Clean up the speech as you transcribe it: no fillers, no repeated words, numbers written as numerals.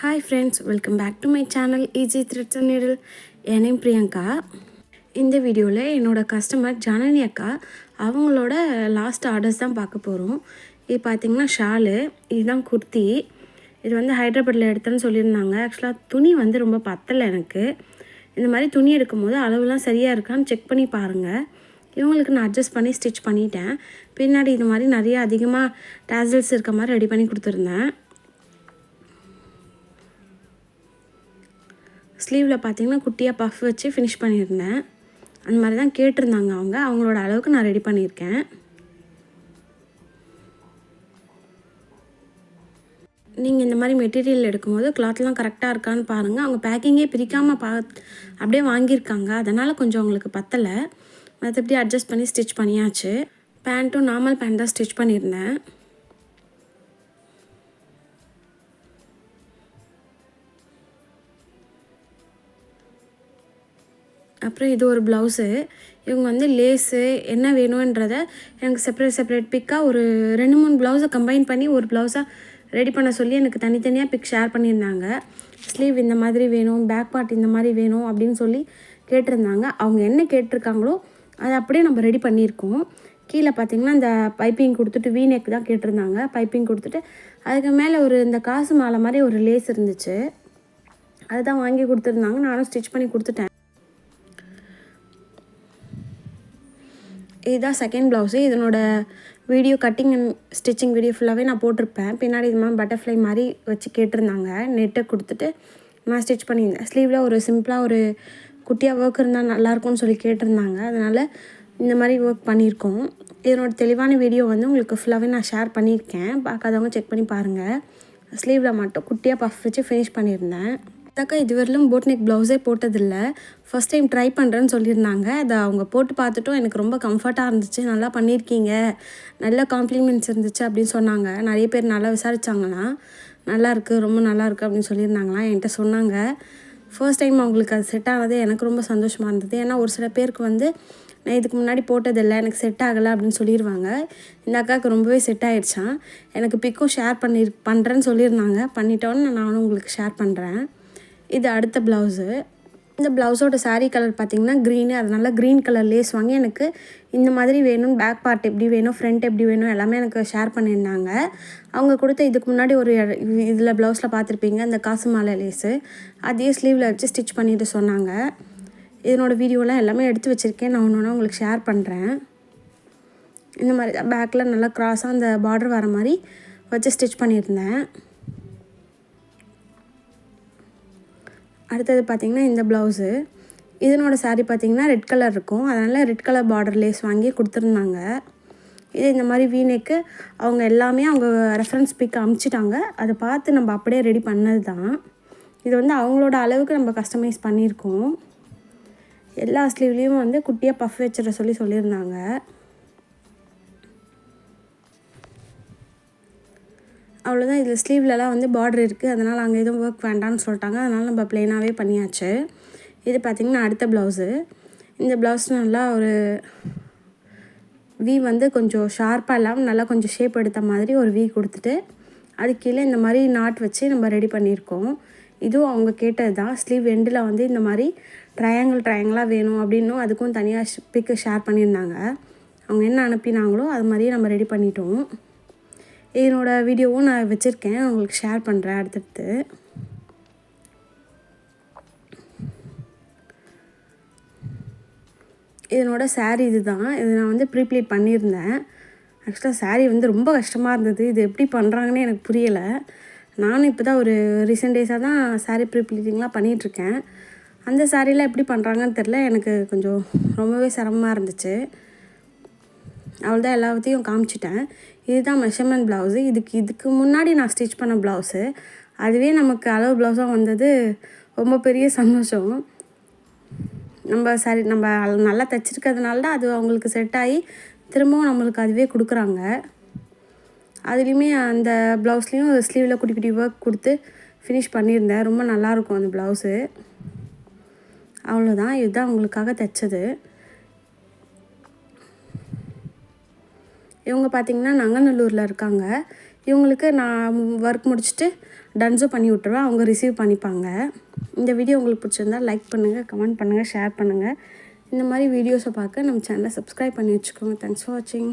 Hi friends, welcome back to my channel Easy Threads and Needle. N name Priyanka. இந்த வீடியோவில் என்னோடய customer Janani அக்கா அவங்களோட லாஸ்ட் ஆர்டர்ஸ் தான் பார்க்க போகிறோம். இது பார்த்திங்கன்னா ஷாலு, இதுதான் குர்த்தி. இது வந்து ஹைதராபாத்தில் எடுத்தேன்னு சொல்லியிருந்தாங்க. ஆக்சுவலாக துணி வந்து ரொம்ப பத்தலை எனக்கு. இந்த மாதிரி துணி எடுக்கும்போது அளவுலாம் சரியாக இருக்கான்னு செக் பண்ணி பாருங்கள். இவங்களுக்கு நான் அட்ஜஸ்ட் பண்ணி ஸ்டிச் பண்ணிட்டேன். பின்னாடி இது மாதிரி நிறைய அதிகமாக டேசல்ஸ் இருக்க மாதிரி ரெடி பண்ணி கொடுத்துருந்தேன். ஸ்லீவில் பார்த்திங்கன்னா குட்டியாக பஃப் வச்சு ஃபினிஷ் பண்ணியிருந்தேன். அந்த மாதிரி தான் கேட்டிருந்தாங்க அவங்களோட அளவுக்கு நான் ரெடி பண்ணியிருக்கேன். நீங்கள் இந்த மாதிரி மெட்டீரியல் எடுக்கும்போது கிளாத்லாம் கரெக்டாக இருக்கான்னு பாருங்கள். அவங்க பேக்கிங்கே பிரிக்காமல் அப்படியே வாங்கியிருக்காங்க. அதனால் கொஞ்சம் அவங்களுக்கு பத்தலை. மற்றபடி அட்ஜஸ்ட் பண்ணி ஸ்டிச் பண்ணியாச்சு. பேண்ட்டும் நார்மல் பேண்ட் தான் ஸ்டிச் பண்ணியிருந்தேன். அப்புறம் இது ஒரு ப்ளவுஸு. இவங்க வந்து லேஸு என்ன வேணுன்றதை எனக்கு செப்பரேட் பிக்காக ஒரு 2-3 ப்ளவுஸை கம்பைன் பண்ணி ஒரு ப்ளவுஸாக ரெடி பண்ண சொல்லி எனக்கு தனித்தனியாக பிக் ஷேர் பண்ணியிருந்தாங்க. ஸ்லீவ் இந்த மாதிரி வேணும், பேக் பார்ட் இந்த மாதிரி வேணும் அப்படின்னு சொல்லி கேட்டிருந்தாங்க. அவங்க என்ன கேட்டிருக்காங்களோ அதை அப்படியே நம்ம ரெடி பண்ணியிருக்கோம். கீழே பார்த்திங்கன்னா இந்த பைப்பிங் கொடுத்துட்டு வீநெக் தான் கேட்டிருந்தாங்க. பைப்பிங் கொடுத்துட்டு அதுக்கு மேலே ஒரு இந்த காசு மாலை மாதிரி ஒரு லேஸ் இருந்துச்சு, அதுதான் வாங்கி கொடுத்துருந்தாங்க. நானும் ஸ்டிச் பண்ணி கொடுத்துட்டேன். இதுதான் செகண்ட் ப்ளவுஸு. இதனோட video cutting and stitching video ஃபுல்லாகவே நான் போட்டிருப்பேன். பின்னாடி இது மாதிரி பட்டர்ஃப்ளை மாதிரி வச்சு கேட்டிருந்தாங்க. நெட்டை கொடுத்துட்டு நான் ஸ்டிச் பண்ணியிருந்தேன். ஸ்லீவில் ஒரு சிம்பிளாக ஒரு குட்டியாக ஒர்க் இருந்தால் நல்லாயிருக்கும்னு சொல்லி கேட்டிருந்தாங்க. அதனால் இந்த மாதிரி ஒர்க் பண்ணியிருக்கோம். இதனோட தெளிவான வீடியோ வந்து உங்களுக்கு ஃபுல்லாகவே நான் ஷேர் பண்ணியிருக்கேன். பார்க்காதவங்க செக் பண்ணி பாருங்கள். ஸ்லீவில் மட்டும் குட்டியாக பஃப் வச்சு ஃபினிஷ் பண்ணியிருந்தேன். அக்கா இதுவரையிலும் போட் நெக் ப்ளவுஸே போட்டதில்லை. ஃபஸ்ட் டைம் ட்ரை பண்ணுறேன்னு சொல்லியிருந்தாங்க. அதை அவங்க போட்டு பார்த்துட்டும் எனக்கு ரொம்ப கம்ஃபர்ட்டாக இருந்துச்சு. நல்லா பண்ணியிருக்கீங்க, நல்ல காம்ப்ளிமெண்ட்ஸ் இருந்துச்சு அப்படின்னு சொன்னாங்க. நிறைய பேர் நல்லா விசாரித்தாங்கன்னா நல்லாயிருக்கு, ரொம்ப நல்லாயிருக்கு அப்படின்னு சொல்லியிருந்தாங்களாம். என்கிட்ட சொன்னாங்க. ஃபர்ஸ்ட் டைம் அவங்களுக்கு அது செட் ஆனது எனக்கு ரொம்ப சந்தோஷமாக இருந்தது. ஏன்னா ஒரு சில பேருக்கு வந்து நான் இதுக்கு முன்னாடி போட்டதில்லை, எனக்கு செட் ஆகலை அப்படின்னு சொல்லிடுவாங்க. இந்த அக்காவுக்கு ரொம்பவே செட் ஆகிடுச்சான். எனக்கு பிக்கும் ஷேர் பண்ணுறேன்னு சொல்லியிருந்தாங்க. பண்ணிட்டோன்னு நானும் உங்களுக்கு ஷேர் பண்ணுறேன். இது அடுத்த ப்ளவுஸு. இந்த ப்ளவுஸோட சாரீ கலர் பார்த்திங்கன்னா க்ரீனு. அதனால க்ரீன் கலர் லேஸ் வாங்கி எனக்கு இந்த மாதிரி வேணும், பேக் பார்ட் எப்படி வேணும், ஃப்ரண்ட் எப்படி வேணும் எல்லாமே எனக்கு ஷேர் பண்ணியிருந்தாங்க. அவங்க கொடுத்த இதுக்கு முன்னாடி ஒரு இதில் ப்ளவுஸில் பார்த்துருப்பீங்க இந்த காசு மாலை லேஸு, அதே ஸ்லீவில் வச்சு ஸ்டிச் பண்ணிட்டு சொன்னாங்க. இதனோட வீடியோலாம் எல்லாமே எடுத்து வச்சுருக்கேன். நான் ஒன்று உங்களுக்கு ஷேர் பண்ணுறேன். இந்த மாதிரி தான் பேக்கில் நல்லா க்ராஸாக அந்த பார்டர் வர மாதிரி வச்சு ஸ்டிச் பண்ணியிருந்தேன். அடுத்தது பார்த்திங்கன்னா இந்த ப்ளவுஸு. இதனோட சாரீ பார்த்திங்கன்னா ரெட் கலர் இருக்கும். அதனால் ரெட் கலர் பார்டர் லேஸ் வாங்கி கொடுத்துருந்தாங்க. இது இந்த மாதிரி வீநெக்கு அவங்க எல்லாமே அவங்க ரெஃபரன்ஸ் பிக் அமுச்சிட்டாங்க. அதை பார்த்து நம்ம அப்படியே ரெடி பண்ணது தான். இது வந்து அவங்களோட அளவுக்கு நம்ம கஸ்டமைஸ் பண்ணியிருக்கோம். எல்லா ஸ்லீவ்லேயும் வந்து குட்டியாக பஃப் வச்சிட சொல்லியிருந்தாங்க. அவ்வளோதான். இதில் ஸ்லீவ்லலாம் வந்து பார்டர் இருக்குது. அதனால் அங்கே எதுவும் ஒர்க் வேண்டாம்னு சொல்லிட்டாங்க. அதனால் நம்ம ப்ளெயினாகவே பண்ணியாச்சு. இது பார்த்திங்கன்னா அடுத்த ப்ளவுஸு. இந்த ப்ளவுஸ் நல்லா ஒரு வி வந்து கொஞ்சம் ஷார்ப்பாக இல்லாமல் நல்லா கொஞ்சம் ஷேப் எடுத்த மாதிரி ஒரு வி கொடுத்துட்டு அது கீழே இந்த மாதிரி நாட் வச்சு நம்ம ரெடி பண்ணியிருக்கோம். இதுவும் அவங்க கேட்டது தான். ஸ்லீவ் எண்டில் வந்து இந்த மாதிரி ட்ரையாங்கிளாக வேணும் அப்படின்னும் அதுக்கும் தனியாக பிக்கு ஷேர் பண்ணியிருந்தாங்க. அவங்க என்ன அனுப்பினாங்களோ அது மாதிரியே நம்ம ரெடி பண்ணிட்டோம். இதனோட வீடியோவும் நான் வச்சுருக்கேன், உங்களுக்கு ஷேர் பண்ணுறேன் அடுத்தடுத்து. இதனோட சாரீ இது தான். இது நான் வந்து ப்ரீப்ளீட் பண்ணியிருந்தேன். ஆக்சுவலாக சாரீ வந்து ரொம்ப கஷ்டமாக இருந்தது. இது எப்படி பண்ணுறாங்கன்னு எனக்கு புரியலை. நானும் இப்போ தான் ஒரு ரீசெண்ட் டேஸாக தான் சாரீ ப்ரீப்ளீட்டிங்லாம் பண்ணிகிட்ருக்கேன். அந்த சாரீலாம் எப்படி பண்ணுறாங்கன்னு தெரில. எனக்கு கொஞ்சம் ரொம்பவே சிரமமாக இருந்துச்சு. அவ்வளோதான், எல்லாத்தையும் காமிச்சிட்டேன். இதுதான் மெஷர்மெண்ட் ப்ளவுஸு. இதுக்கு முன்னாடி நான் ஸ்டிச் பண்ண ப்ளவுஸு. அதுவே நமக்கு அளவு ப்ளவுஸாக வந்தது ரொம்ப பெரிய சந்தோஷம். நம்ம நல்லா தைச்சிருக்கிறதுனால தான் அது அவங்களுக்கு செட் ஆகி திரும்பவும் நம்மளுக்கு அதுவே கொடுக்குறாங்க. அதுலேயுமே அந்த ப்ளவுஸ்லேயும் ஸ்லீவில் குட்டி குட்டி ஒர்க் கொடுத்து ஃபினிஷ் பண்ணியிருந்தேன். ரொம்ப நல்லாயிருக்கும் அந்த ப்ளவுஸு. அவ்வளோதான், இதுதான் உங்களுக்காக தைச்சது. இவங்க பார்த்திங்கன்னா நங்கநல்லூரில் இருக்காங்க. இவங்களுக்கு நான் ஒர்க் முடிச்சுட்டு டன்ஸோ பண்ணி விட்ருவேன், அவங்க ரிசீவ் பண்ணிப்பாங்க. இந்த வீடியோ உங்களுக்கு பிடிச்சிருந்தா லைக் பண்ணுங்கள், கமெண்ட் பண்ணுங்கள், ஷேர் பண்ணுங்கள். இந்த மாதிரி வீடியோஸை பார்க்க நம்ம சேனலை சப்ஸ்கிரைப் பண்ணி வச்சுக்கோங்க. தேங்க்ஸ் ஃபார் வாட்சிங்.